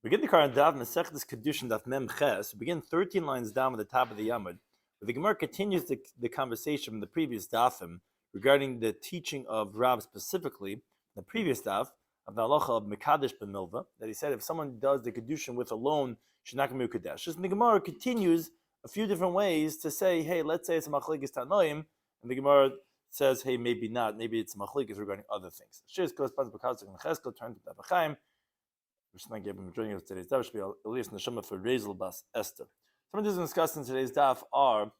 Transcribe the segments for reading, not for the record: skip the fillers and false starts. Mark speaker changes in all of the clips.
Speaker 1: We begin the current Daf Mesech Kidushin Daf Mem Ches. We begin 13 lines down at the top of the Yamud. But the Gemara continues the conversation from the previous Dafim regarding the teaching of Rav specifically, the previous Daf, of the halacha of Mekadesh B'milva, that he said if someone does the Kedushin with a loan, she's not going to be Kadesh. And the Gemara continues a few different ways to say, hey, let's say it's a Machlekes Tanoim, and the Gemara says, hey, maybe not, maybe it's a Machlekes regarding other things. Shiur corresponds to Bekazak and Cheskel, turn to Daf Chaim. Which not gave him joining us today's daf should be at least neshama for Rezel Bas Esther. Some of these discussed in today's daf are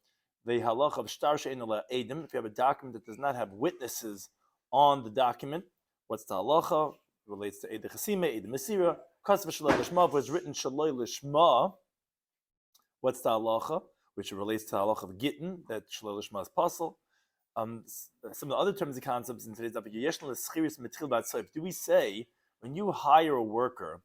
Speaker 1: the halach of shtar she'ein ala edim. If you have a document that does not have witnesses on the document, what's the halacha? It relates to Eid Chasime, Eid Mesira, Kasv Shaloi Lishma, was written Shaloi Lishma. What's the halacha? Which relates to the halacha of Gittin, that Shaloi Lishma is puzzle. Some of the other terms and concepts in today's daf. Do we say when you hire a worker,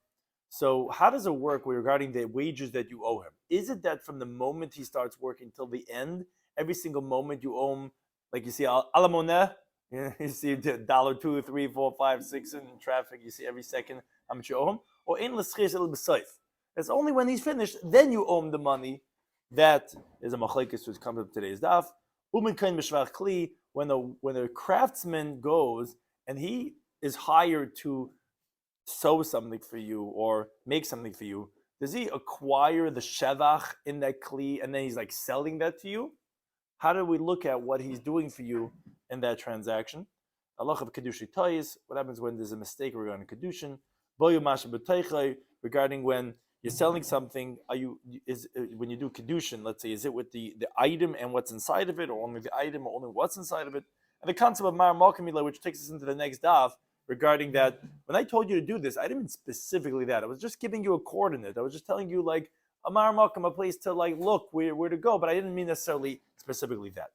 Speaker 1: so how does it work regarding the wages that you owe him? Is it that from the moment he starts working till the end, every single moment you owe him, like you see alamoneh, you see $1, $2, $3, $4, $5, $6 in traffic, you see every second how much you owe him? Or in l'schir shel b'soif. It's only when he's finished, then you owe him the money. That is a machlekes which comes up today's daf. Umin kain mishvach kli, when the craftsman goes and he is hired to sew something for you or make something for you, does he acquire the shevach in that kli and then he's like selling that to you? How do we look at what he's doing for you in that transaction? Allah of Kidushin Toys, what happens when there's a mistake regarding Kidushin? Regarding when you're selling something, when you do Kidushin, let's say, is it with the item and what's inside of it, or only the item or only what's inside of it? And the concept of Mar Malkamila, which takes us into the next daf, regarding that, when I told you to do this, I didn't mean specifically that. I was just giving you a coordinate. I was just telling you, like, Amar Makam, a place to, like, look where to go, but I didn't mean necessarily specifically that.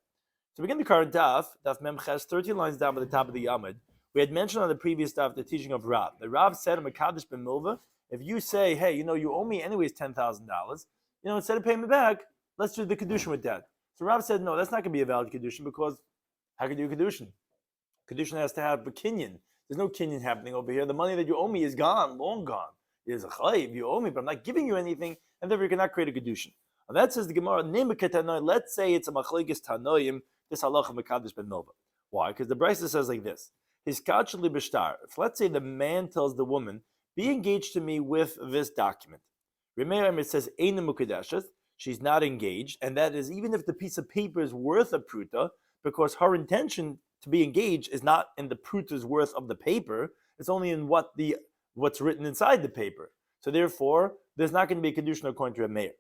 Speaker 1: So we begin the current Daf Mem Ches, 13 lines down at the top of the Yamud. We had mentioned on the previous Daf the teaching of Rav. The Rav said, Mekadesh B'milva, if you say, hey, you owe me anyways $10,000, instead of paying me back, let's do the Kidushin with that. So Rav said, no, that's not going to be a valid Kidushin, because how can you do Kidushin? Kidushin has to have a kinyan. There's no kinyan happening over here. The money that you owe me is gone, long gone. It is a chayiv, you owe me, but I'm not giving you anything, and therefore you cannot create a Kidushin. And that says the Gemara, let's say it's a machlekes tanoim, this halacha mekadesh ben nova. Why? Because the Brisa says like this. His kachli b'shtar. If let's say the man tells the woman, be engaged to me with this document. Remember, it says, Eina mukadeshes, she's not engaged, and that is even if the piece of paper is worth a pruta, because her intention to be engaged is not in the pruta's worth of the paper, it's only in what's written inside the paper. So therefore, there's not going to be a Kidushin according to a mayor.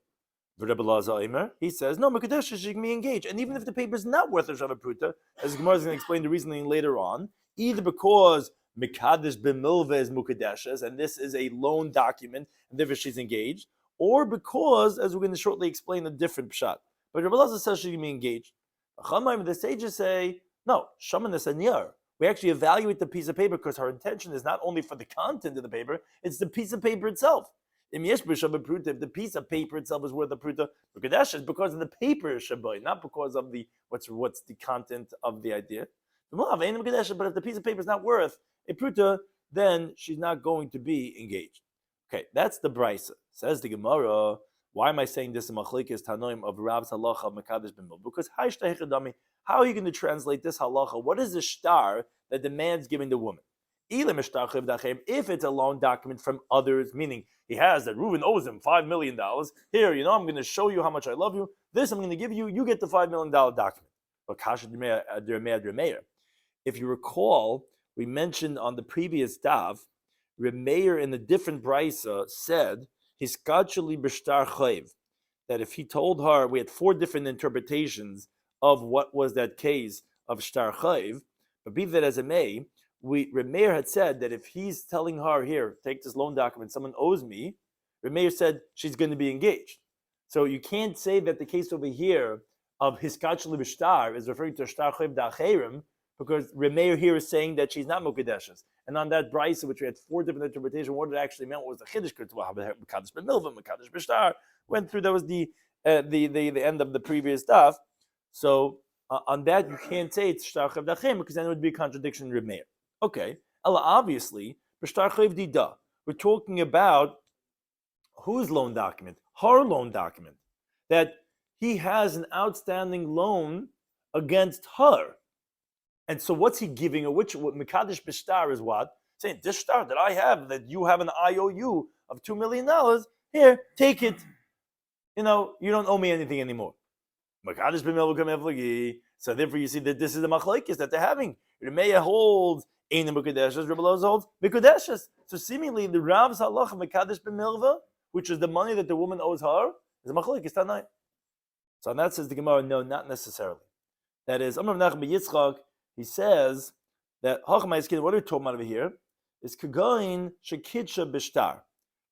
Speaker 1: He says, no, Mekadesh, she can be engaged. And even if the paper is not worth a Shava Pruta, as Gemara is going to explain the reasoning later on, either because Mekadesh B'milva is Mukadeshes, and this is a loan document, and therefore she's engaged, or because, as we're going to shortly explain, a different pshat. But Rabbi Lazar says she can be engaged. The sages say, no, Shaman is a niyar. We actually evaluate the piece of paper because her intention is not only for the content of the paper, it's the piece of paper itself. If the piece of paper itself is worth a pruta, because of the paper shaboy, not because of the what's the content of the idea. But if the piece of paper is not worth a pruta, then she's not going to be engaged. Okay, that's the brisa. Says the Gemara. Why am I saying this in machlekes tanoim of Rav's halacha of Mekadesh b'milva? Because how are you going to translate this halacha? What is the shtar that the man's giving the woman? If it's a loan document from others, meaning he has that Reuven owes him $5 million. Here, I'm going to show you how much I love you. This I'm going to give you. You get the $5 million document. If you recall, we mentioned on the previous daf, Remeir in a different brisa said his kachali b'shtar chayv, that if he told her, we had 4 different interpretations of what was that case of shtar chayv, but be that as it may, Remeir had said that if he's telling her, here, take this loan document, someone owes me, Remeir said she's going to be engaged. So you can't say that the case over here of his kachli b'shtar is referring to shtar chayv da'acherim, because Remeir here is saying that she's not mukadeshes. And on that brisa, which we had 4 different interpretations, what it actually meant was the chiddush mekadesh b'milva, mekadesh b'shtar, went through. That was the end of the previous daf. So on that, you can't say it's shtar chayv da'acherim, because then it would be a contradiction in Remeir. Okay, obviously, b'shtar chayv dida. We're talking about whose loan document? Her loan document. That he has an outstanding loan against her. And so what's he giving her? What Mekadesh Bishtar is what? Saying, this star that I have, that you have an IOU of $2 million, here, take it. You don't owe me anything anymore. So therefore you see that this is the machlokes that they're having. Remeya holds Ein Mekudeshes, Rebbe Loza holds Mekudeshes. So seemingly the Rav's halacha Mekadesh b'milva, which is the money that the woman owes her, is a machlokes Tanai. So on that says the Gemara, no, not necessarily. That is, Amar Nachman Yitzchak, he says that what are we talking about over here? Is Kagain Shekitsha Bishtar.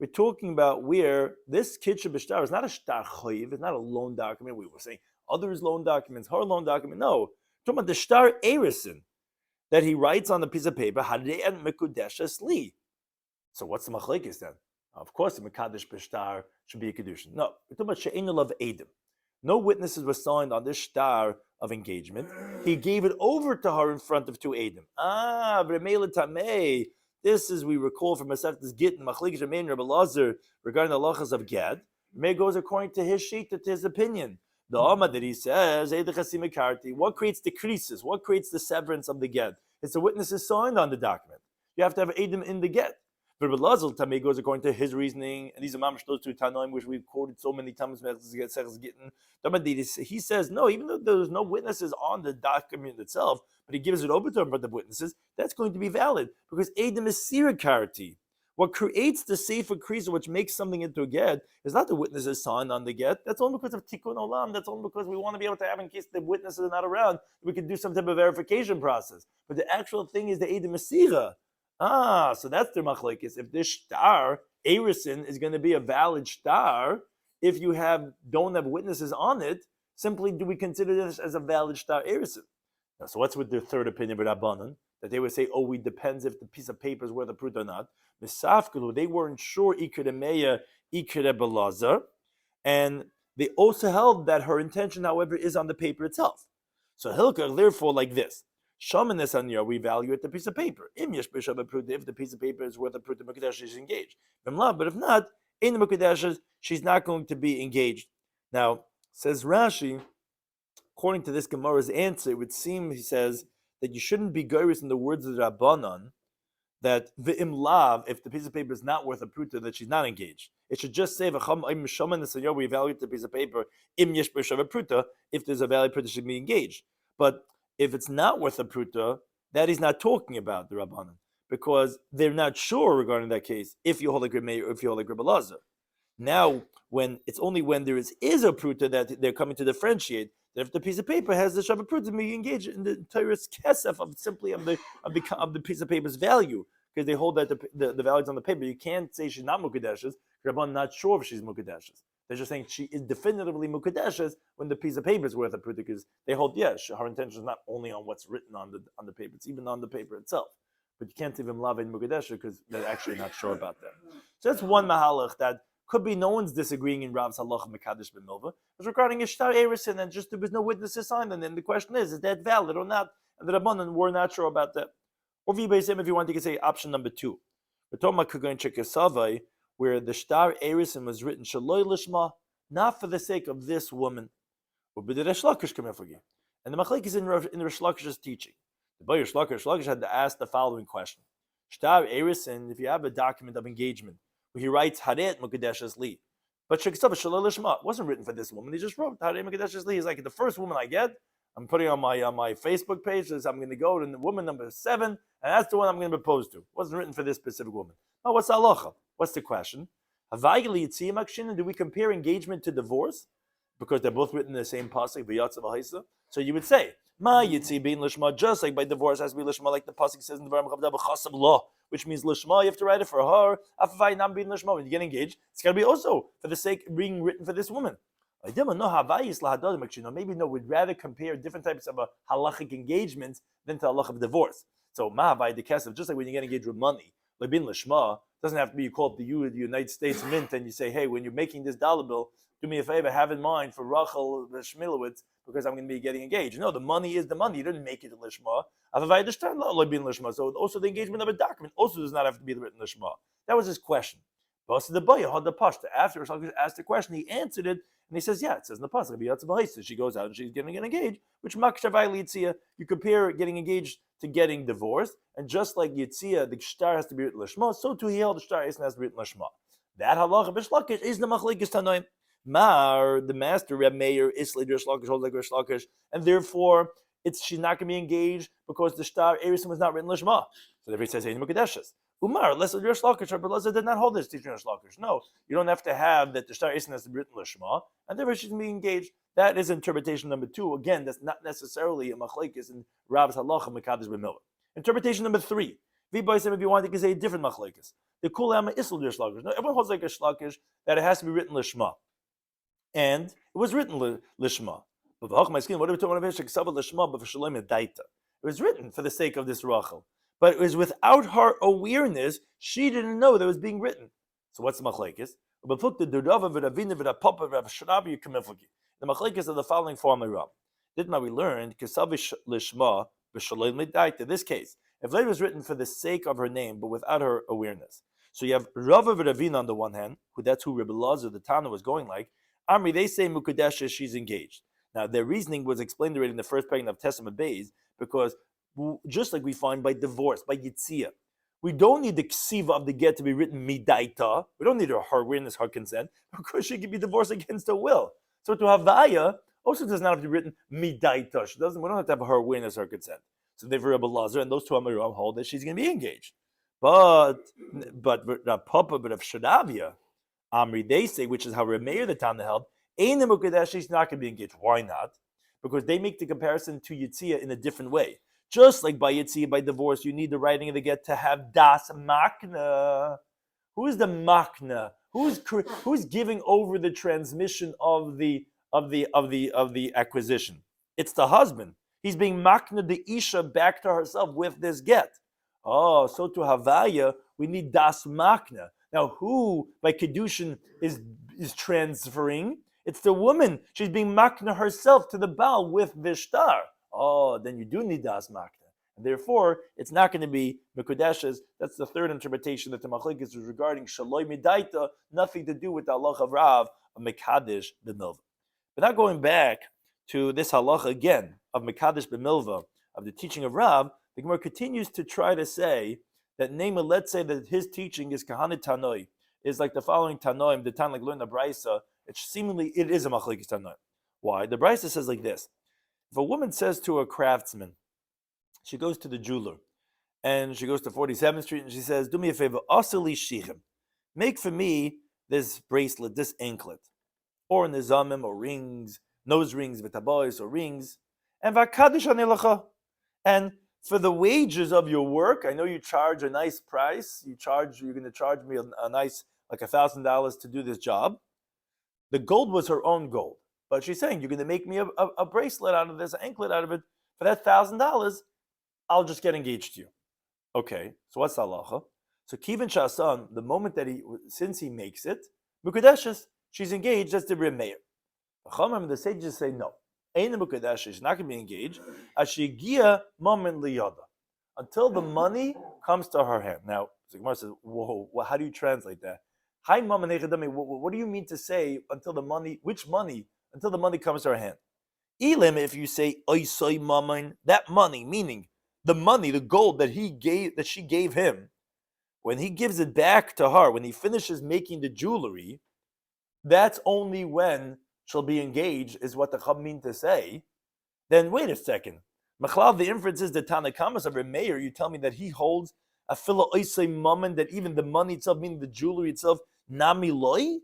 Speaker 1: We're talking about where this Kitsha Bishtar is not a shtar chayiv, it's not a loan document. We were saying others' loan documents, her loan document. No, we're talking about the shtar erison that he writes on the piece of paper. Hare'en mekudeshes li. So what's the machlekes then? Of course, the mekadesh b'shtar should be a kedushin. No, we're talking about she'enu lav edim. No witnesses were signed on this shtar of engagement. He gave it over to her in front of two edim. V'remeila tamei. This is, we recall from Masechtas Gittin, Machlekes Remein Rebbe Lazar regarding the halachas of Ged. May goes according to his sheet, to his opinion. The Amad that he says, what creates the creases? What creates the severance of the Ged? It's the witnesses signed on the document. You have to have Edim in the Ged. Rebbe Lazar Tamei goes according to his reasoning, and these are mamash those two Tanoim, which we've quoted so many times. He says no, even though there's no witnesses on the document itself, but he gives it over to him for the witnesses. That's going to be valid because Edim is sirakarti. What creates the sefer krisa, which makes something into a get, is not the witnesses signed on the get. That's only because of tikkun olam. That's only because we want to be able to have, in case the witnesses are not around, we can do some type of verification process. But the actual thing is the Edim is sira. So that's the machlekes. If this shtar, erison, is going to be a valid shtar, if you don't have witnesses on it, simply do we consider this as a valid shtar erison? Now, so what's with the third opinion of Rabbanan? That they would say, it depends if the piece of paper is worth a prut or not. Misafkalu, they weren't sure ikere meya, ikere belazar, and they also held that her intention, however, is on the paper itself. So Hilkach, therefore, like this. Shamanes Anya, we evaluate the piece of paper. If the piece of paper is worth a prut, the Mekadesh, she's engaged. But if not, in the Mekadesh, she's not going to be engaged. Now, says Rashi, according to this Gemara's answer, it would seem, he says, that you shouldn't be goyrus in the words of the Rabbanan, that v'im lav, if the piece of paper is not worth a pruta, that she's not engaged. It should just say, we evaluate the piece of paper, im yesh b'shav pruta, if there's a valid pruta, she should be engaged. But if it's not worth a pruta, that he's not talking about, the Rabbanan, because they're not sure regarding that case, if you hold like Reb Meir or if you hold like Rebbe Lazar. Now, it's only when there is a pruta that they're coming to differentiate. That if the piece of paper has the shavu pruta, we engage in the Torah's kesef of simply of the piece of paper's value, because they hold that the value is on the paper. You can't say she's not mukadeshes. Rabban not sure if she's mukadeshes. They're just saying she is definitively mukadeshes when the piece of paper is worth a pruta, because they hold her intention is not only on what's written on the paper; it's even on the paper itself. But you can't even love in mukadeshes because they're actually not sure about that. So that's one mahalach that could be no one's disagreeing in Rav's halacha mekadesh b'milva. It's regarding ishtar erison, and just there was no witnesses signed, and then the question is that valid or not? And the Rabbanan were not sure about that. Or if you want, you can say option number 2. We're talking about Kagan Chekasavai, where the shtar erison was written shaloi lishma, not for the sake of this woman. And the machlek is in Rosh Lakish's teaching. The Boy Rosh Lakish had to ask the following question: shtar erison, if you have a document of engagement, where he writes Haret Mukadeshes Li. But Sheksav Shalol Lishma wasn't written for this woman. He just wrote Haret Mukadeshes Li. He's like, the first woman I get, I'm putting on my Facebook page, says I'm going to go to the woman number 7, and that's the one I'm going to propose to. It wasn't written for this specific woman. Now, what's halacha? What's the question? Do we compare engagement to divorce? Because they're both written in the same pasuk, v'yatzav ha'isa. So you would say, Ma yitzi bein lishma, just like by divorce has to be lishma, like the pasuk says in the Varam Chavdav b'chasam law, which means lishma, you have to write it for her. Afavai nam bein lishma, when you get engaged, it's got to be also for the sake of being written for this woman. Maybe we'd rather compare different types of halachic engagements than to halach of divorce. So ma'avai the kesef, just like when you get engaged with money, lebin lishma, doesn't have to be you call up the United States Mint and you say, hey, when you're making this dollar bill, do me a favor, have in mind for Rachel Shmilowitz, because I'm going to be getting engaged. No, the money is the money. You didn't make it a lishma. So also the engagement of a document also does not have to be the written lishma. That was his question. After Rish Lakish asked the question, he answered it, and he says, yeah, it says in the pasuk, she goes out and she's getting engaged, which you compare getting engaged to getting divorced, and just like Yitzia, the shtar has to be written lishma, so too he held the shtar has to be written lishma. That halacha Rish Lakish is the machlekes tanoim. The master Reb Meir Islay Rish Lakish holds like Rish Lakish, and therefore she's not going to be engaged because the shtar erisin was not written lishma. So therefore he says, "Hey, Mukadeshes." Umar, Rish Lakish, Rabbi Elazar did not hold this teaching Rish Lakish. No, you don't have to have that the shtar erisin has to be written lishma, and therefore she's going to be engaged. That is interpretation number 2. Again, that's not necessarily a machlekes in Rav's halacha mekadosh b'milvah. Interpretation number 3. If you want to say a different machlekes, the kulam isl Rish Lakish. No, everyone holds like Rish Lakish that it has to be written lishma, and it was written lishma. What are we talking about? It was written for the sake of this Rachel, but it was without her awareness. She didn't know that it was being written. So what's the machlekes? The machlekes are the following formula. We learned in this case, if it was written for the sake of her name, but without her awareness. So you have Rava v'Ravina on the one hand, that's who Rabbi Elazar the Tana was going like. Amri, they say Mukadesha, she's engaged. Now their reasoning was explained already in the first paragraph of Testament Bays, because just like we find by divorce, by Yitzia, we don't need the ksiva of the get to be written midaita. We don't need her awareness, her consent, because she can be divorced against her will. So to Havaya also does not have to be written midaita. We don't have to have her awareness, her consent. So therefore Rabbi Elazar and those two Amiram hold that she's going to be engaged. But Papa, but of Shadavia, Amri, they say, which is how Remeir the Tana held, Ein Mukadesh, she's not going to be engaged. Why not? Because they make the comparison to Yitzia in a different way. Just like by Yitzia, by divorce, you need the writing of the get to have das makna. Who is the makna? Who's giving over the transmission of the acquisition? It's the husband. He's being makna the isha back to herself with this get. Oh, so to Havaya, we need das makna. Now, who by Kidushin is transferring? It's the woman. She's being makna herself to the Baal with the shtar. Oh, then you do need das makna. And therefore, it's not going to be Mekudeshes. That's the third interpretation that the machlekes is regarding Shaloi Midaita, nothing to do with the halacha of Rav of Mekadesh b'milva. But now going back to this halacha again of Mekadesh b'milva, of the teaching of Rav, the Gemara continues to try to say that, namely, let's say that his teaching is Kahanit Tanoi, is like the following Tanoim, the Tan like learned the Braisa, seemingly it is a machlekes Tanoim. Why? The Braisa says like this: if a woman says to a craftsman, she goes to the jeweler, and she goes to 47th Street, and she says, "Do me a favor, asali shichem, make for me this bracelet, this anklet, or nizamim, or rings, nose rings, v'tabois, or rings, and v'kadish anilacha, and for the wages of your work, I know you charge a nice price. You're going to charge me a nice, like $1,000 to do this job." The gold was her own gold, but she's saying, you're going to make me a bracelet out of this, an anklet out of it. For that $1,000, I'll just get engaged to you. Okay, so what's the halacha? So Kivin Shasan, the moment that since he makes it, Mukadeshes, she's engaged, that's the Reb Meir. The sages say no. Ein Mukadesh, she's not going to be engaged. Ashigia moment liyada, until the money comes to her hand. Now, the Gemara says, whoa, how do you translate that? Hi, mama nechadami. What do you mean to say until the money? Which money? Until the money comes to her hand. Elim, if you say oisoi mamin, that money, meaning the money, the gold that she gave him, when he gives it back to her, when he finishes making the jewelry, that's only when she'll be engaged, is what the Chab mean to say. Then wait a second. Machlav, the inference is the Tanakamas of Meir. You tell me that he holds a fila oisei mamin, that even the money itself, meaning the jewelry itself, nami loy?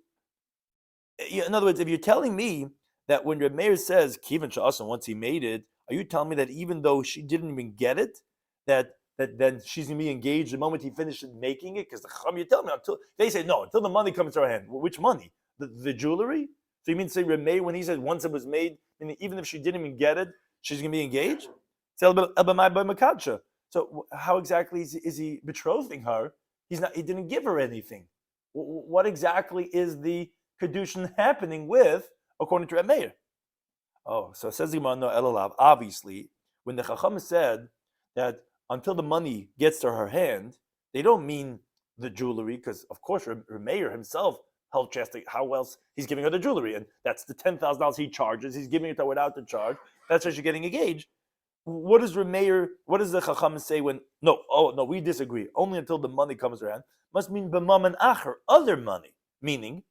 Speaker 1: In other words, if you're telling me that when Reb Meir says Kivan Sha'asan, once he made it, are you telling me that even though she didn't even get it, that then she's gonna be engaged the moment he finishes making it? Because the Chacham, you tell me until they say no, until the money comes to her hand. Which money? The jewelry? So you mean to say Reb Meir, when he says once it was made, even if she didn't even get it, she's gonna be engaged? So how exactly is he betrothing her? He didn't give her anything. What exactly is the Kidushin happening with, according to Reb Meir? Oh, so it says the Gemara, no elalav. Obviously, when the Chacham said that until the money gets to her hand, they don't mean the jewelry, because of course her mayor himself held chastity. How else he's giving her the jewelry, and that's the $10,000 he charges. He's giving it to her without the charge. That's how she's getting engaged. What does Remeir? What does the Chacham say when? No, we disagree. Only until the money comes around. Must mean b'maman acher, other money. Meaning,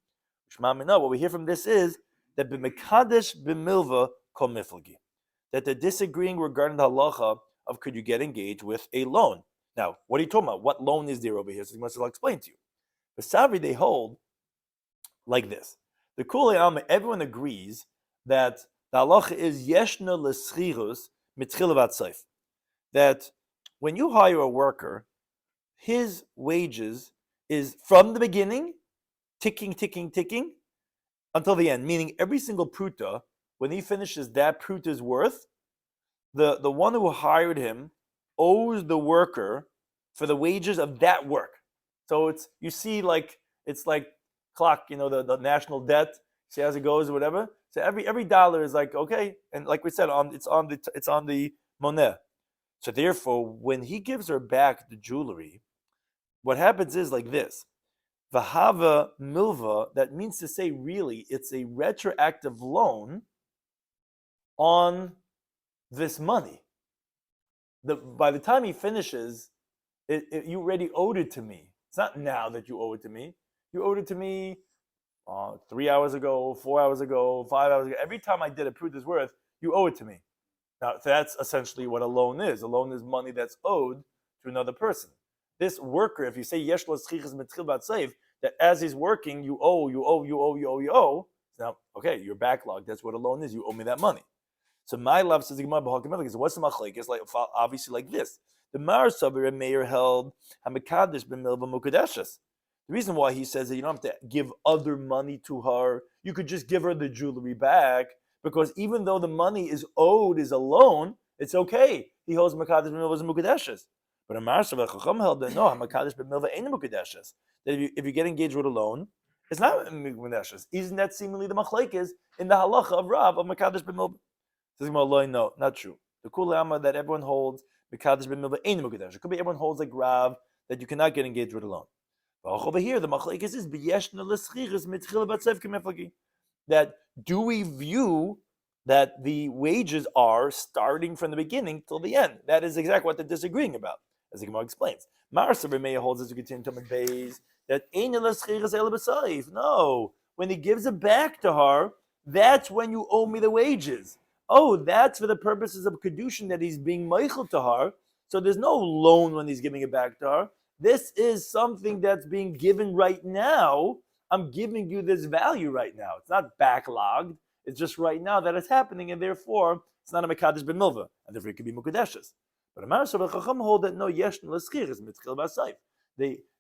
Speaker 1: what we hear from this is that b'mekadesh b'milva kol miflagi, that they're disagreeing regarding the halacha of could you get engaged with a loan. Now, what are you talking about? What loan is there over here? So I'll explain to you. The Savri, they hold like this. The Kulei Alma, everyone agrees that the halacha is yeshna l'schirus mitchilavat seif. That when you hire a worker, his wages is from the beginning, ticking, until the end. Meaning every single pruta, when he finishes that pruta's worth, the one who hired him owes the worker for the wages of that work. So it's like clock, the national debt. See as it goes or whatever. So every dollar is like okay, and like we said, it's on the moneh. So therefore, when he gives her back the jewelry, what happens is like this: v'hava milva. That means to say, really, it's a retroactive loan on this money. By the time he finishes, you already owed it to me. It's not now that you owe it to me. You owed it to me 3 hours ago, 4 hours ago, 5 hours ago. Every time I did a pruta's worth, you owe it to me. Now, that's essentially what a loan is. A loan is money that's owed to another person. This worker, if you say yesh lo schichas mitchil batseif, that as he's working, you owe. Now, okay, you're backlogged. That's what a loan is. You owe me that money. So my love says, what's the machlek? It's like obviously like this. The Mar Saber and Meir held Hamikadosh b'milva mukadeshes. The reason why he says that you don't have to give other money to her, you could just give her the jewelry back, because even though the money is owed as a loan, it's okay. He holds Hamikadosh b'milva mukadeshes. But a Mar Saber Chacham held that no, Hamikadosh b'milva ain't mukadeshes. That if you get engaged with a loan, it's not mukadeshes. Isn't that seemingly the machlekes in the halacha of Rav of Hamikadosh b'milva? Says no, not true. The kulama that everyone holds Mekadosh b'milva ain't mukadesh. It could be everyone holds like Rav that you cannot get engaged with a loan. But over here, the machlekes is b'yeshna l'schiris mitchila batsev k'meflagi. That do we view that the wages are starting from the beginning till the end? That is exactly what they're disagreeing about, as the Gemara explains. Marsa b'meya holds as we continue to Beis that ain't l'schiris el b'seif. No, when he gives it back to her, that's when you owe me the wages. Oh, that's for the purposes of Kidushin that he's being meichel to her. So there's no loan when he's giving it back to her. This is something that's being given right now. I'm giving you this value right now. It's not backlogged. It's just right now that it's happening, and therefore it's not a mekadesh ben milva, and therefore it could be mukadeshes. But a Marashav Chacham hold that no yesh l'schir is mitzchil b'asayf.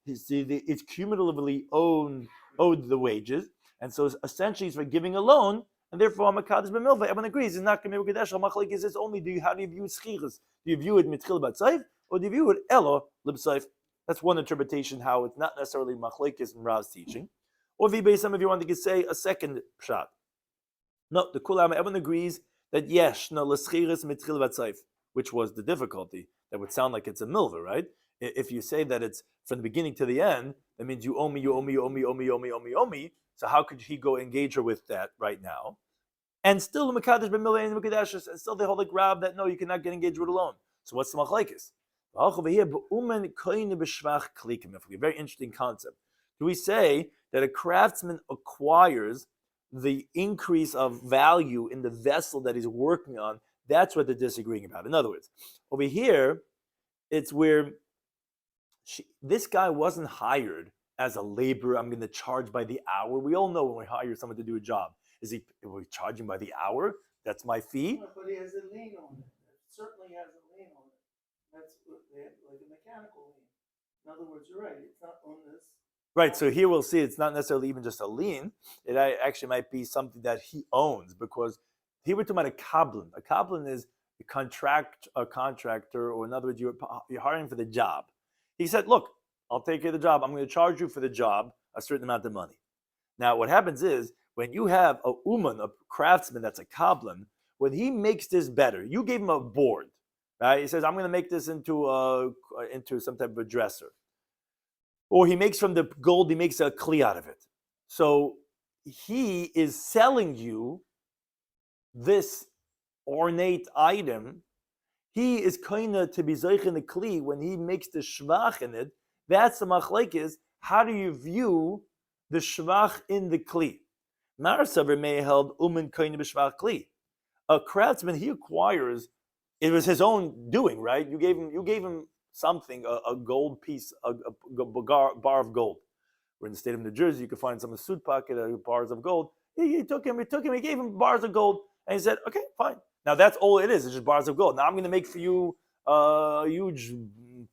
Speaker 1: It's cumulatively owed the wages, and so essentially it's for giving a loan. And therefore, Makadosh b'milva, everyone agrees it's not going to be Mekadesh. Machlek is this only. How do you view schiras? Do you view it mitchil b'tzayif, or do you view it elo l'b'tzayif? That's one interpretation. How it's not necessarily machlekes in Rav's teaching. Or some of you want to say a second pshat. No, the kulam everyone agrees that yesh no l'schiras mitchil b'tzayif, which was the difficulty. That would sound like it's a milva, right? If you say that it's from the beginning to the end, that means you owe me. So how could he go engage her with that right now? And still the Mekadesh b'milva and Mekadeshes, and still they hold like Rav that no, you cannot get engaged with a loan. So what's the machlekes? Over here, very interesting concept. Do we say that a craftsman acquires the increase of value in the vessel that he's working on? That's what they're disagreeing about. In other words, over here, it's where this guy wasn't hired as a laborer. I'm going to charge by the hour. We all know when we hire someone to do a job. Are we charging by the hour? That's my fee?
Speaker 2: But he has a lien on it. It certainly has a lien on it. That's like a mechanical lien. In other words, you're right. It's not on this.
Speaker 1: Right, so here we'll see it's not necessarily even just a lien. It actually might be something that he owns, because here we're talking about a kablan. A kablan is a contractor, or in other words, you're hiring for the job. He said, look, I'll take care of the job. I'm going to charge you for the job a certain amount of money. Now, what happens is, when you have a uman, a craftsman that's a kablan, when he makes this better, you gave him a board, right? He says, I'm going to make this into some type of a dresser. or he makes from the gold, he makes a kli out of it. So he is selling you this ornate item. He is kinda to be zoich in the kli when he makes the shvach in it. That's the machlekes. How do you view the shvach in the kli? Marasaver may held umen kinda b'shvach kli. A craftsman, he acquires. It was his own doing, right? You gave him something, a gold piece, a bar of gold. We're in the state of New Jersey. You could find some suit pocket, bars of gold. He gave him bars of gold, and he said, "Okay, fine." Now that's all it is. It's just bars of gold. Now I'm going to make for you a huge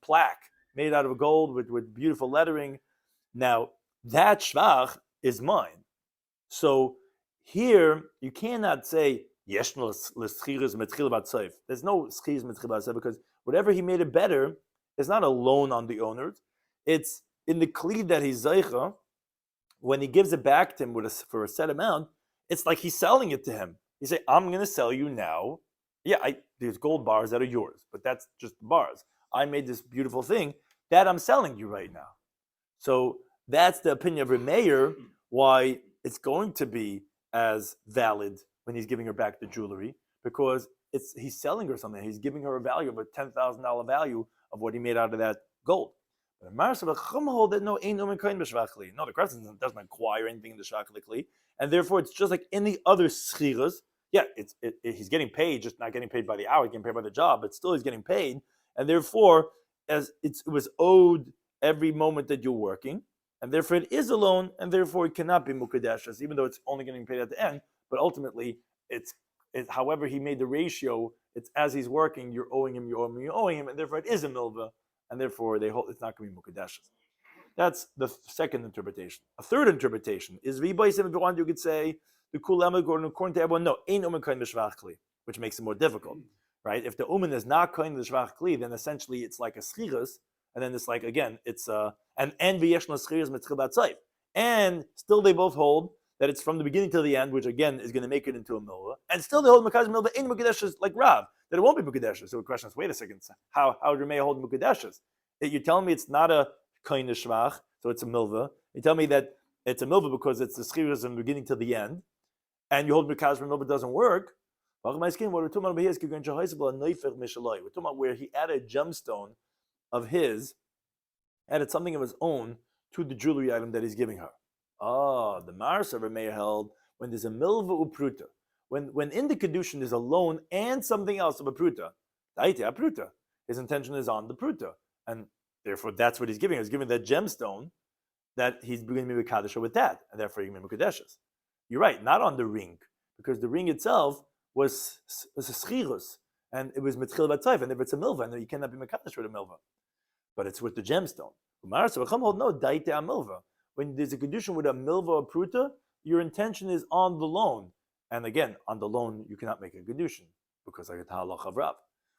Speaker 1: plaque made out of gold with beautiful lettering. Now that shvach is mine. So here you cannot say there's no schirus mitchil because whatever he made it better is not a loan on the owners. It's in the kli that he's zeicha. When he gives it back to him for a set amount, it's like he's selling it to him. He say, "I'm going to sell you now. Yeah, there's gold bars that are yours, but that's just bars. I made this beautiful thing that I'm selling you right now." So that's the opinion of Remeir, why it's going to be as valid when he's giving her back the jewelry, because he's selling her something. He's giving her a value of a $10,000 value of what he made out of that gold. But hold that no, the craftsman doesn't acquire anything in the shvach, and therefore it's just like any other schiras. Yeah, he's getting paid, just not getting paid by the hour, getting paid by the job, but still he's getting paid, and therefore as it was owed every moment that you're working, and therefore it is a loan, and therefore it cannot be mukadeshas, even though it's only getting paid at the end. But ultimately, it's however he made the ratio. It's as he's working, you're owing him, and therefore it is a milva, and therefore they hold it's not going to be mukadeshas. That's the second interpretation. A third interpretation is v'baisim. If you want, you could say the kulam according to everyone. No, ain't umen kain b'shvach kli, which makes it more difficult, right? If the umen is not kain b'shvach kli, then essentially it's like a schirus, and then it's like again, it's and v'yeshna schirus mitzchil batzayv, and still they both hold that it's from the beginning till the end, which again is going to make it into a milva, and still they hold mekaz milva in mukadeshes like Rav, that it won't be mukadeshes. So the question is, wait a second, how would Rameh hold mukadeshes? You're telling me it's not a kain shvach, so it's a milva. You tell me that it's a milva because it's the schirus from the beginning till the end, and you hold mekaz milva doesn't work. What we're talking about here is we're talking about where he added a gemstone of his, added something of his own to the jewelry item that he's giving her. The Marsa Rameh held when there's a milva upruta, when in the Kidushin there's a loan and something else of a pruta, his intention is on the pruta, and therefore that's what he's giving. He's giving that gemstone that he's going to be Kadisha with that, and therefore he's going to be Kadeshes. You're right, not on the ring, because the ring itself was a schirus, and it was mitchil batayv, and if it's a milva, and you cannot be Mekadesh with a milva. But it's with the gemstone. No, daite a milva. When there's a Kidushin with a milva or pruta, your intention is on the loan. And again, on the loan, you cannot make a Kidushin, because like a halach of Rav,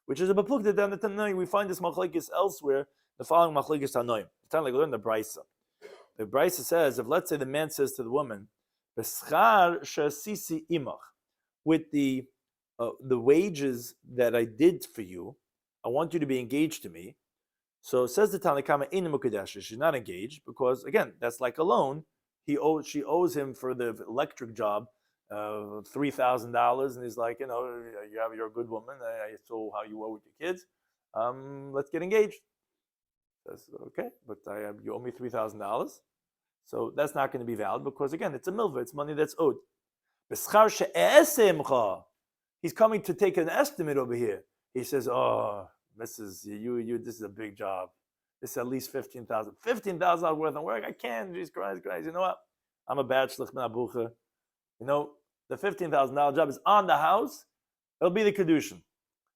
Speaker 1: which is a bepuk that the Tanoim, we find this machlekes elsewhere, the following machlekes Tanoim. It's time like learn the Brisa. The Brisa says, if let's say the man says to the woman, "B'schar shasisi imach," with the wages that I did for you, I want you to be engaged to me. So it says the Tanakama in Mukadesh, she's not engaged because again, that's like a loan. She owes him for the electric job $3,000, and he's like, you're a good woman. I saw how you were with your kids. Let's get engaged. Says okay, but you owe me $3,000, so that's not going to be valid because again, it's a milva, it's money that's owed. He's coming to take an estimate over here. He says, "Oh, Mrs. You, this is a big job. This is at least $15,000. $15,000 worth of work. I can't. Jesus Christ. You know what? I'm a bad shlich min habucha. The $15,000 job is on the house. It'll be the Kidushin."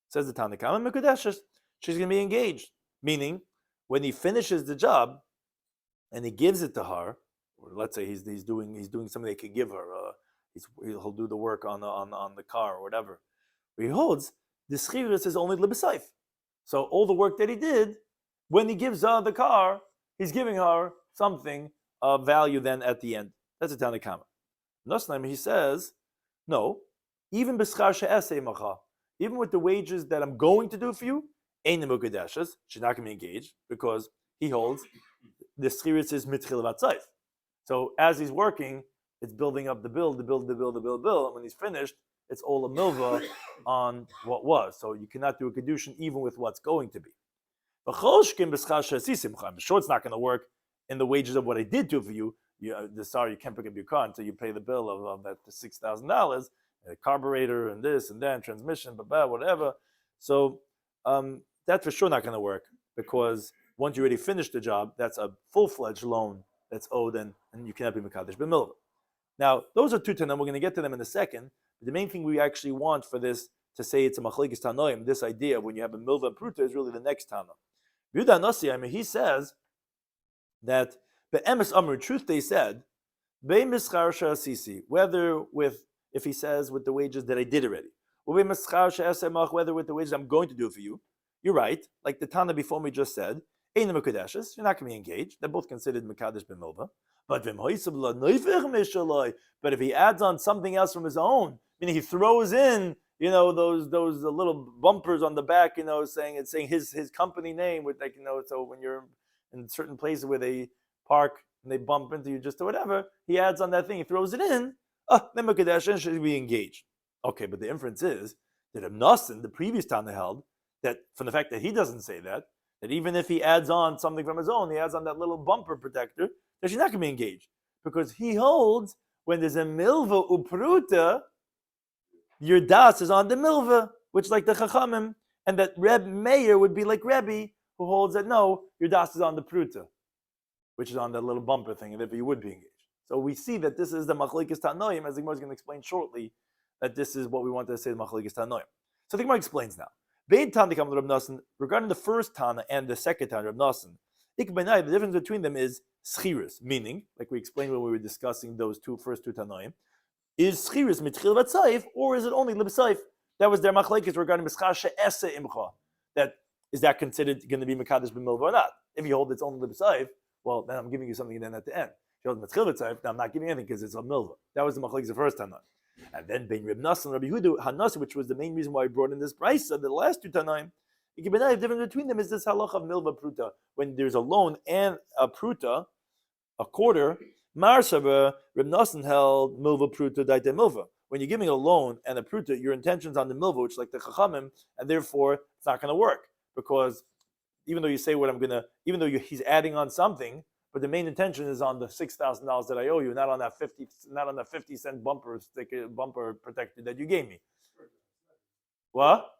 Speaker 1: Says the Tanakh, she's going to be engaged. Meaning, when he finishes the job and he gives it to her, or let's say he's doing something they can give her. He'll do the work on the car or whatever. Where he holds the schirus is only libesayf. So all the work that he did, when he gives her the car, he's giving her something of value then at the end. That's a Tanakama. Nosnaim, he says, no, even b'schar she'esei macha, even with the wages that I'm going to do for you, ein mukadeshes, she's not going to be engaged, because he holds the schiris is mitchil vatzayf. So as he's working, it's building up the bill. And when he's finished, it's all a milva on what was. So you cannot do a kedushin even with what's going to be. I'm sure it's not going to work in the wages of what I did do for you. You can't pick up your car until you pay the bill of that $6,000, carburetor and this and that, transmission, whatever. So that's for sure not going to work, because once you already finished the job, that's a full-fledged loan that's owed, and you cannot be mekadesh b'milva. Now, those are two Tanaim. We're going to get to them in a second. But the main thing we actually want for this, to say it's a machlekes tanoim, this idea when you have a milva and pruta, is really the next Tana. Yudah Nasi, he says that be'emes amr, truth they said, be'mischar she'asisi, whether with, if he says with the wages that I did already, or be'mischar she'asemach, whether with the wages I'm going to do for you, you're right, like the Tana before me just said, ein mekudeshes, you're not going to be engaged. They're both considered mekadesh b'milva. But if he adds on something else from his own, meaning he throws in, those little bumpers on the back, saying his company name with, like, so when you're in certain places where they park and they bump into you just or whatever, he adds on that thing, he throws it in, then Mekadesh should be engaged. Okay, but the inference is that Ibn the previous Tana held that from the fact that he doesn't say that even if he adds on something from his own, he adds on that little bumper protector, that she's not going to be engaged, because he holds when there's a milva upruta, your das is on the milva, which like the chachamim, and that Reb Meir would be like Rebbe, who holds that no, your das is on the pruta, which is on that little bumper thing, and therefore you would be engaged. So we see that this is the machlekes tanoim, as the Gemara is going to explain shortly, that this is what we wanted to say, the machlekes tanoim. So the Gemara explains now. Regarding the first Tana and the second Tana, Reb Nosson, the difference between them is schiris, meaning, like we explained when we were discussing those first two Tanoim, is schiris mitchil vatzayif, or is it only libsayif? That was their machlekes regarding mischar she'ese imcha. That is that considered going to be mekadesh b'milva or not? If you hold it's only libsayif, well, then I'm giving you something then at the end. If you hold mitchil vatzayif, then I'm not giving anything because it's a milva. That was the machlekes the first Tanoim. And then bein Reb Nosson and Rabbi Huda Hanasi, which was the main reason why I brought in this brisa, the last two Tanoim. The difference between them is this halach of milva pruta. When there's a loan and a pruta, a quarter, Marsaba, Reb Nosson held milva pruta daite milva. When you're giving a loan and a pruta, your intention's on the milva, which is like the chachamim, and therefore it's not going to work, because even though you say he's adding on something, but the main intention is on the $6,000 that I owe you, not on that 50-cent bumper protector that you gave me. What?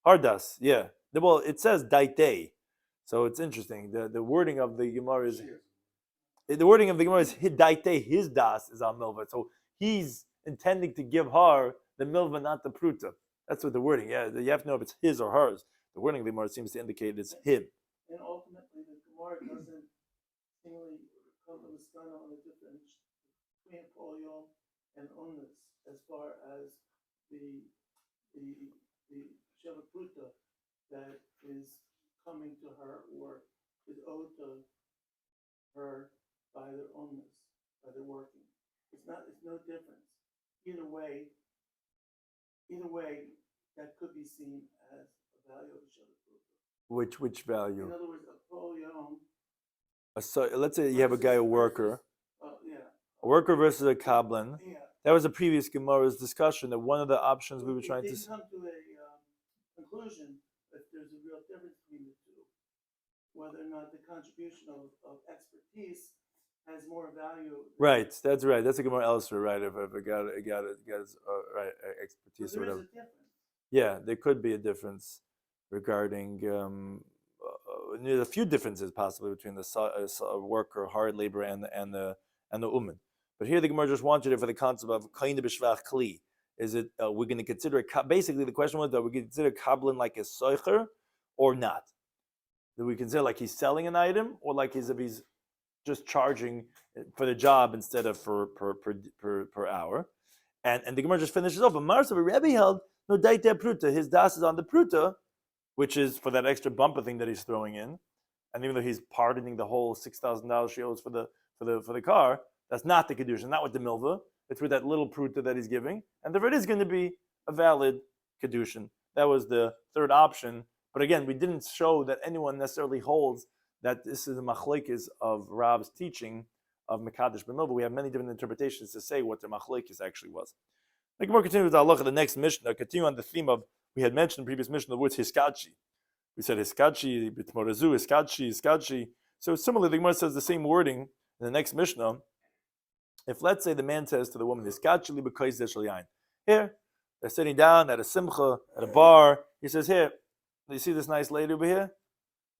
Speaker 1: Hardas, yeah. Well, it says daite, so it's interesting. The wording of the Gemara is daite. His das is on milva, so he's intending to give her the milva, not the pruta. That's what the wording. Yeah, you have to know if it's his or hers. The wording of the Gemara seems to indicate it's him.
Speaker 2: And ultimately, the Gemara doesn't seemingly come to the stana on the difference between polio and onus as far as the Sheva Pruta that is coming to her or is owed to her by their owners, by their working. It's no difference. Either way, that could be seen as a value of Sheva Pruta.
Speaker 1: Which value?
Speaker 2: In other words, a polio.
Speaker 1: So let's say you have a guy, a worker. A worker versus a kablan.
Speaker 2: Yeah.
Speaker 1: That was a previous Gemara's discussion, that one of the options we were trying to
Speaker 2: come to a conclusion that there's a real difference between the two, whether or not the contribution of expertise has more value.
Speaker 1: Right, that's right. That's a Gemara elsewhere, right? If I got right expertise or whatever. Yeah, there could be a difference regarding. There's a few differences possibly between the worker, hard labor, and the uman. But here the Gemara just wanted it for the concept of kain b'shvach kli. Is it we're going to consider it? Basically, the question was that we consider kablan like a soicher or not. Do we consider like he's selling an item, or like if he's just charging for the job instead of per hour? And the Gemara just finishes off. But Marsa Rebbe held no daite pruta. His das is on the pruta, which is for that extra bumper thing that he's throwing in. And even though he's pardoning the whole $6,000 she owes for the car, that's not the Kidushin, not with the milva. It's with that little pruta that he's giving. And therefore it is going to be a valid Kidushin. That was the third option. But again, we didn't show that anyone necessarily holds that this is the machlokes of Rab's teaching of Mekadesh B'mil, but we have many different interpretations to say what the machlokes actually was. The Gemara continues with the halacha, the next Mishnah, continue on the theme of, we had mentioned in the previous Mishnah, the words hiskachi. We said hiskachi, bitmorazu, hiskachi. So similarly, the Gemara says the same wording in the next Mishnah. If, let's say, the man says to the woman, hiskachi li b'kois zeh shel yain. Here, they're sitting down at a simcha, at a bar. He says, here, do you see this nice lady over here?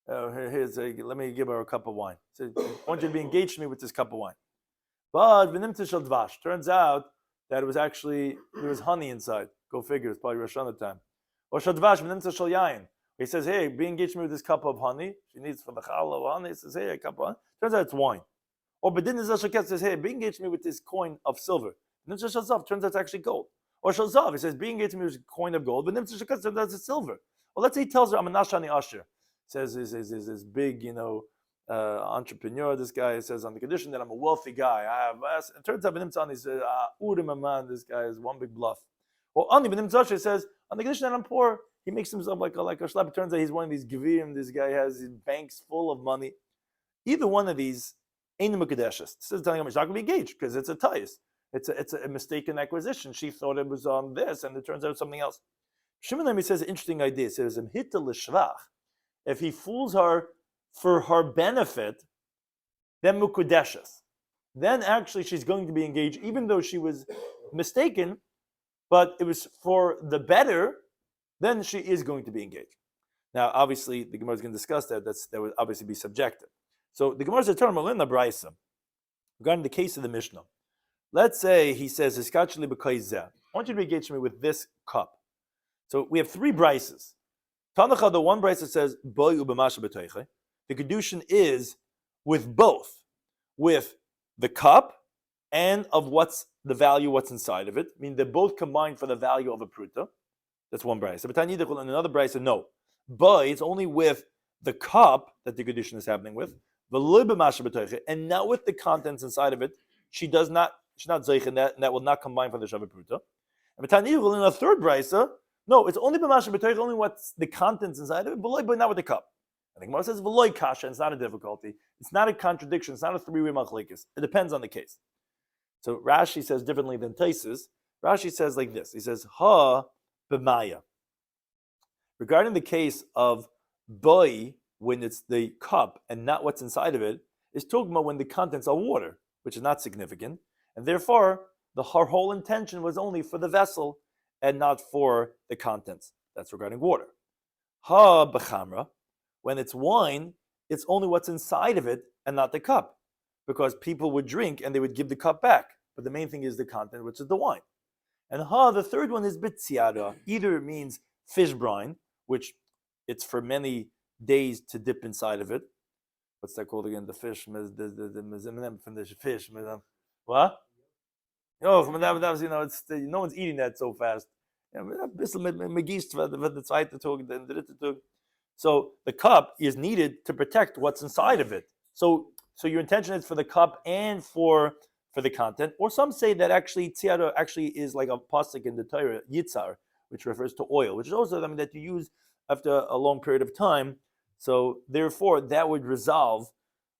Speaker 1: Let me give her a cup of wine. He says, I want you to be engaged to me with this cup of wine. But v'nimtza shel dvash. Turns out that it was actually, there was honey inside. Go figure, it's probably Rosh Hashanah time. Or shel dvash v'nimtza shel yain. He says, hey, be engaged to me with this cup of honey. She needs for the challah of honey. He says, hey, a cup of honey. Turns out it's wine. Or bedin shaket says, hey, be engaged to me with this coin of silver. Nimtza shel zav. Turns out it's actually gold. Or shel zav. He says, be engaged to me with this coin of gold. But nimtza shaket turns out it's silver. Well, let's say he tells her, I'm a nashani asher. Says this big, entrepreneur. This guy says on the Kidushin that I'm a wealthy guy. It turns out Benimtzan is urim aman. This guy is one big bluff. Or Ani Benimtzan says on the Kidushin that I'm poor. He makes himself like a shlab. It turns out he's one of these gevirim. This guy has his banks full of money. Either one of these ain't a mekadeshes. This is telling him he's not going to be engaged because it's a tais. It's a mistaken acquisition. She thought it was on this, and it turns out it's something else. Shimon Lemi says an interesting idea. He says hita l'shvach. If he fools her for her benefit, then mukudeshes. Then actually she's going to be engaged, even though she was mistaken, but it was for the better, then she is going to be engaged. Now, obviously, the Gemara is going to discuss that. That would obviously be subjective. So the Gemara is a term in the Braisa regarding the case of the Mishnah. Let's say he says, I want you to be engaged to me with this cup. So we have three Braisas. Tanacha, the one Braisa says, the Kidushin is with both, with the cup and of what's the value, what's inside of it. I mean, they're both combined for the value of a pruta. That's one Braisa. But another Braisa, no. But it's only with the cup that the Kidushin is happening with, and not with the contents inside of it. She's not zeichen that, and that will not combine for the Shabbat pruta. And in a third Braisa, no, it's only b'masha b'toich, only what's the contents inside of it, but not with the cup. I think Gemara says v'loy kasha, and it's not a difficulty. It's not a contradiction. It's not a three-way machlekes. It depends on the case. So Rashi says differently than Taisus. Rashi says like this. He says ha b'maya. Regarding the case of boy, when it's the cup and not what's inside of it, is talking about when the contents are water, which is not significant, and therefore her whole intention was only for the vessel and not for the contents. That's regarding water. Ha b'chamra, when it's wine, it's only what's inside of it and not the cup, because people would drink and they would give the cup back. But the main thing is the content, which is the wine. And ha, the third one is bitziada. Either it means fish brine, which it's for many days to dip inside of it. What's that called again? The fish, from the fish. What? No, no one's eating that so fast. So the cup is needed to protect what's inside of it. So your intention is for the cup and for the content. Or some say that actually tziyara actually is like a pasuk in the Torah, yitzar, which refers to oil, which is also that you use after a long period of time. So therefore, that would resolve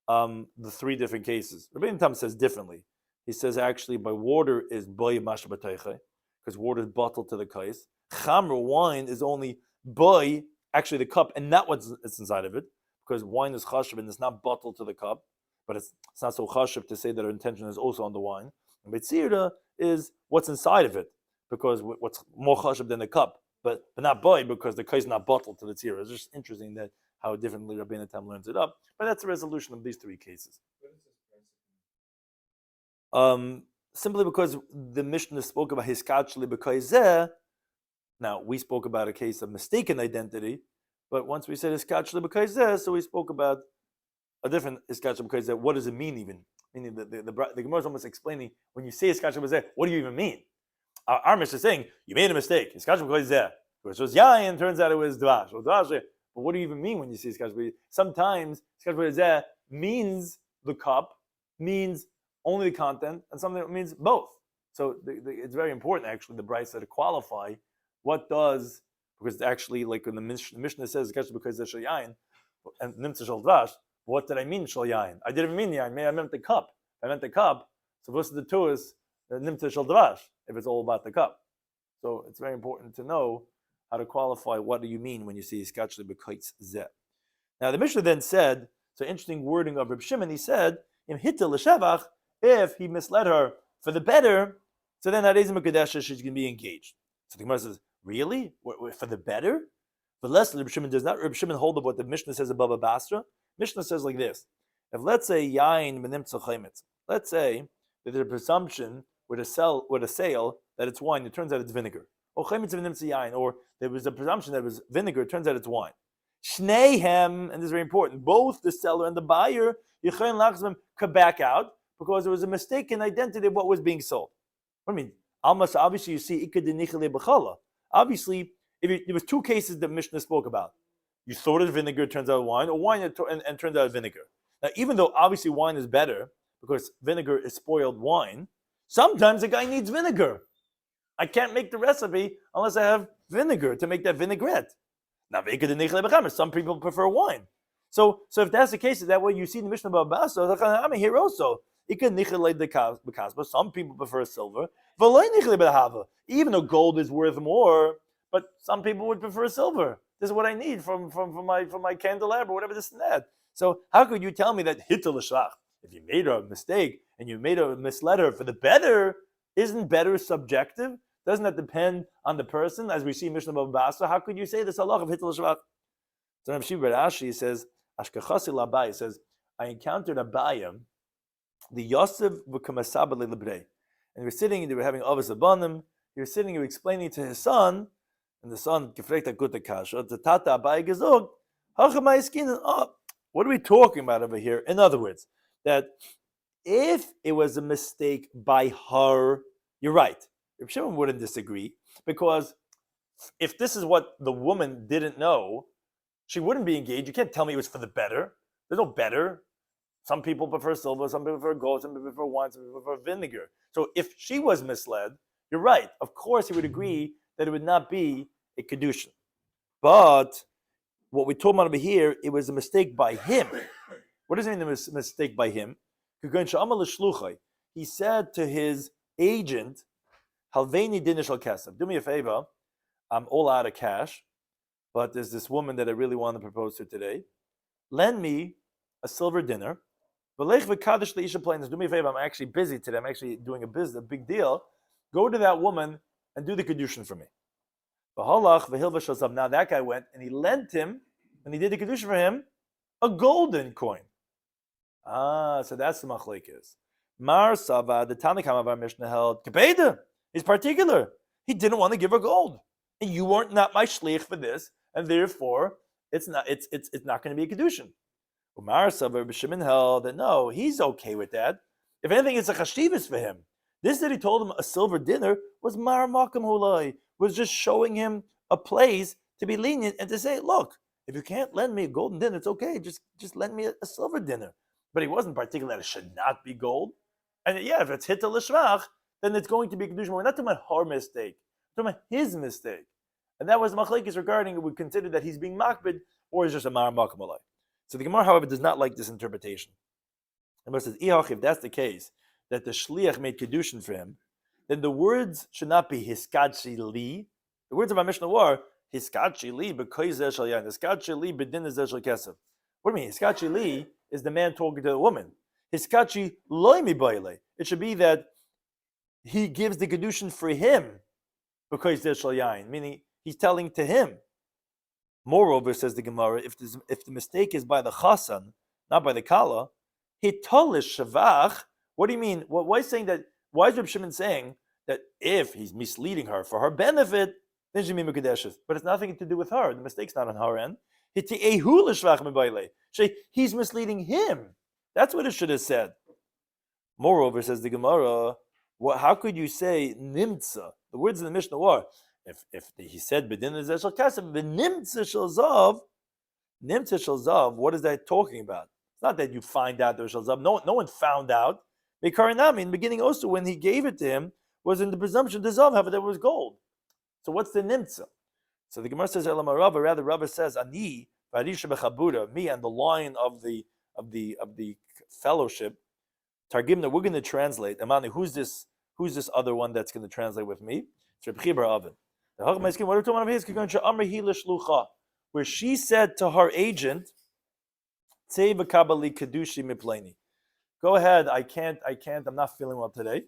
Speaker 1: the three different cases. Rabbi Tam says differently. He says actually by water is boy masha b'teiche, because water is bottled to the kais. Chamra, wine, is only boy, actually the cup, and not what's inside of it, because wine is chashav and it's not bottled to the cup, but it's not so chashav to say that our intention is also on the wine. And betzira is what's inside of it, because what's more chashav than the cup, but not boy, because the kais is not bottled to the tzira. It's just interesting that how differently Rabbi Tam learns it up. But that's the resolution of these three cases. Simply because the Mishnah spoke about hiskachli b'kaizeh. Now we spoke about a case of mistaken identity, but once we said hiskachli b'kaizeh, so we spoke about a different hiskachli b'kaizeh. What does it mean even? Meaning the Gemara is almost explaining when you say hiskachli b'kaizeh, what do you even mean? Our Mishnah is saying you made a mistake. Hiskachli b'kaizeh, which was yayin, turns out it was dvash. But what do you even mean when you say hiskachli b'kaizeh? Sometimes hiskachli b'kaizeh means the cup, means only the content, and something that means both. So it's very important, actually, the Brisa to qualify what does, because actually, like when the Mishnah says, because there's yayin and nimtza shel dvash, what did I mean shal yain? I didn't mean yain. Maybe I meant the cup. I meant the cup. So what's the two is nimtza shal dvash, if it's all about the cup. So it's very important to know how to qualify what do you mean when you see iskachli b'kaitz zeh. Now the Mishnah then said, so interesting wording of Reb Shimon, he said, im hitta l'shevach, if he misled her for the better, so then that is Mekadesha, she's going to be engaged. So the Gemara says, really? For the better? But less Reb Shimon does not Reb Shimon hold up what the Mishnah says above Basra. Mishnah says like this: if let's say yain benimtza chaymitz, let's say that there's a presumption with a sale that it's wine, it turns out it's vinegar. Or chaymitz benimtza yain, or there was a presumption that it was vinegar, it turns out it's wine. Shneihem, and this is very important, both the seller and the buyer, Yechayin Lachzim, could back out because there was a mistaken identity of what was being sold. What do you mean? Almost obviously you see Ikad Nichale B'chala. Obviously, there was two cases that Mishnah spoke about. You thought it was vinegar, it turns out wine, or wine and turns out vinegar. Now, even though obviously wine is better because vinegar is spoiled wine, sometimes a guy needs vinegar. I can't make the recipe unless I have vinegar to make that vinaigrette. Now, some people prefer wine. So if that's the case, is that what you see in the Mishnah about Basa? I'm here also. Some people prefer silver. Even though gold is worth more, but some people would prefer silver. This is what I need from my candelabra, whatever this and that. So how could you tell me that hitta l'shlach, if you made a mistake and you made a misled her for the better, isn't better subjective? Doesn't that depend on the person? As we see in Mishnah Basa, how could you say this halach of hitta l'shlach? So Rav Shimon Rashi says, Ashkechasi l'Abai says, I encountered Abayim, the Yosef v'kamasaba le'lebrei, and we're sitting and they were having avos abanim. He was sitting and explaining to his son, and the son gefregt akuta kasha. The tata Abai gezog, oh, what are we talking about over here? In other words, that if it was a mistake by her, you're right. Reb Shimon wouldn't disagree, because if this is what the woman didn't know, she wouldn't be engaged. You can't tell me it was for the better. There's no better. Some people prefer silver, some people prefer gold, some people prefer wine, some people prefer vinegar. So if she was misled, you're right. Of course, he would agree that it would not be a Kidushin. But what we're talking about over here, it was a mistake by him. What does it mean it was a mistake by him? He said to his agent, Halveini dinishal kesef, do me a favor, I'm all out of cash, but there's this woman that I really want to propose to today. Lend me a silver dinner. Do me a favor, I'm actually busy today. I'm actually doing a big deal. Go to that woman and do the Kidushin for me. Now that guy went and he lent him, and he did the Kidushin for him, a golden coin. So that's the machlekes. Mar Sava, the Tanakam of our Mishnah held, Kebeda, he's particular. He didn't want to give her gold. And you weren't not my shliach for this, and therefore it's not going to be a Kidushin. Umar Sava, Rabbi Shimon held that no, he's okay with that. If anything, it's a chashivas for him. This that he told him a silver dinner was mar makam hulai, was just showing him a place to be lenient and to say, look, if you can't lend me a golden dinner, it's okay. Just lend me a silver dinner. But he wasn't particular that it should not be gold. And yeah, if it's hitta l'shvach, then it's going to be Kidushin. We're not talking about her mistake. We're talking about his mistake. And that was machlekes regarding it would consider that he's being makbid or is just a mar makam hulai. So the Gemara, however, does not like this interpretation. The Gemara says, if that's the case, that the shliach made Kidushin for him, then the words should not be hiskadshi li. The words of our Mishnah were hiskadshi li b'koyzeh shal yain, hiskadshi li b'dinazeh shal kesef. What do you mean? Hiskadshi li is the man talking to the woman. Hiskadshi loy mi baile. It should be that he gives the Kidushin for him b'koyzeh shal yain, meaning he's telling to him. Moreover, says the Gemara, if the mistake is by the chasan, not by the kala, hitolish shavach. What do you mean? Why is saying that? Why is Reb Shimon saying that if he's misleading her for her benefit, then she be mekadeshes? But it's nothing to do with her. The mistake's not on her end. He's misleading him. That's what it should have said. Moreover, says the Gemara, how could you say nimtza? The words in the Mishnah were, if he said bedin shel kasem, the nimtza shel zav, what is that talking about? It's not that you find out there's shel zav. No one found out. In the beginning also, when he gave it to him, was in the presumption to zav, however, there was gold. So what's the nimtza? So the Gemara says, rather Rava says, Ani, me and the line of the fellowship. Targimna, we're going to translate. Amani, who's this other one that's going to translate with me? It's Reb Chibar Oven. Where she said to her agent, go ahead, I can't, I'm not feeling well today,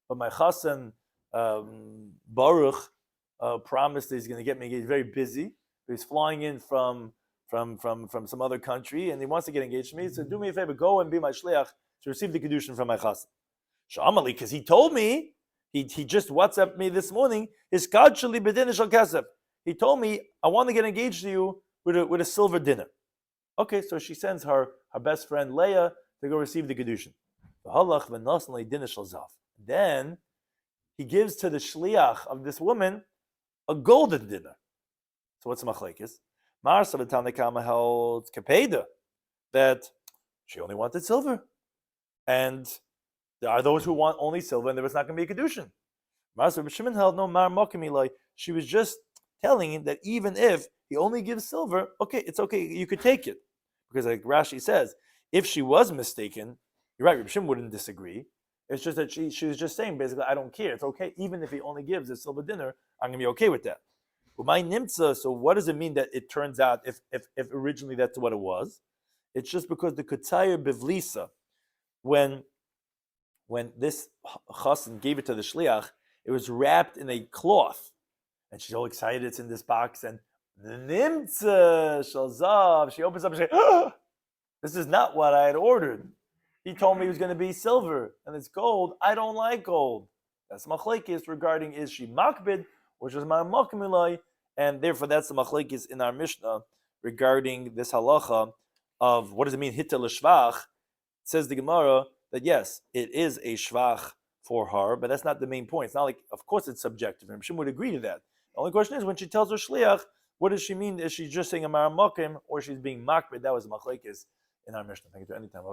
Speaker 1: but my chassan Baruch promised that he's going to get me. He's very busy. He's flying in from some other country, and he wants to get engaged to me. So do me a favor, go and be my shliach to receive the Kidushin from my chassan. Shamali, because he told me, he just WhatsApped me this morning, his kadshali b'dinner shel kesef. He told me, I want to get engaged to you with a silver dinner. Okay, so she sends her best friend Leah to go receive the Kidushin. Then he gives to the shliach of this woman a golden dinner. So what's the machlekes? Marsa v'tanekama held kapeda, that she only wanted silver, and there are those who want only silver, and there was not going to be a Kidushin. Marsa B'Shimon held no mar mokimilai. She was just telling him that even if he only gives silver, okay, it's okay, you could take it. Because like Rashi says, if she was mistaken, you're right, Reb Shimon wouldn't disagree. It's just that she was just saying, basically, I don't care. It's okay. Even if he only gives a silver dinner, I'm going to be okay with that. My nimtza, so what does it mean that it turns out, if originally that's what it was? It's just because the Kutayr Bivlisa, when this chassan gave it to the shliach, it was wrapped in a cloth. And she's all excited, it's in this box, and nimtza shalzav, she opens up and she says, this is not what I had ordered. He told me it was going to be silver, and it's gold. I don't like gold. That's machlekes regarding, is she makbid, or is my makmilai, and therefore that's the machlekes in our Mishnah regarding this halacha of what does it mean hitta l'shvach. It says the Gemara that yes, it is a shvach for her, but that's not the main point. It's not like, of course it's subjective, and Shimon would agree to that. The only question is when she tells her shliach, what does she mean? Is she just saying a maramakim, or she's being makbid? That was the machlekes in our Mishnah. Thank you to any time.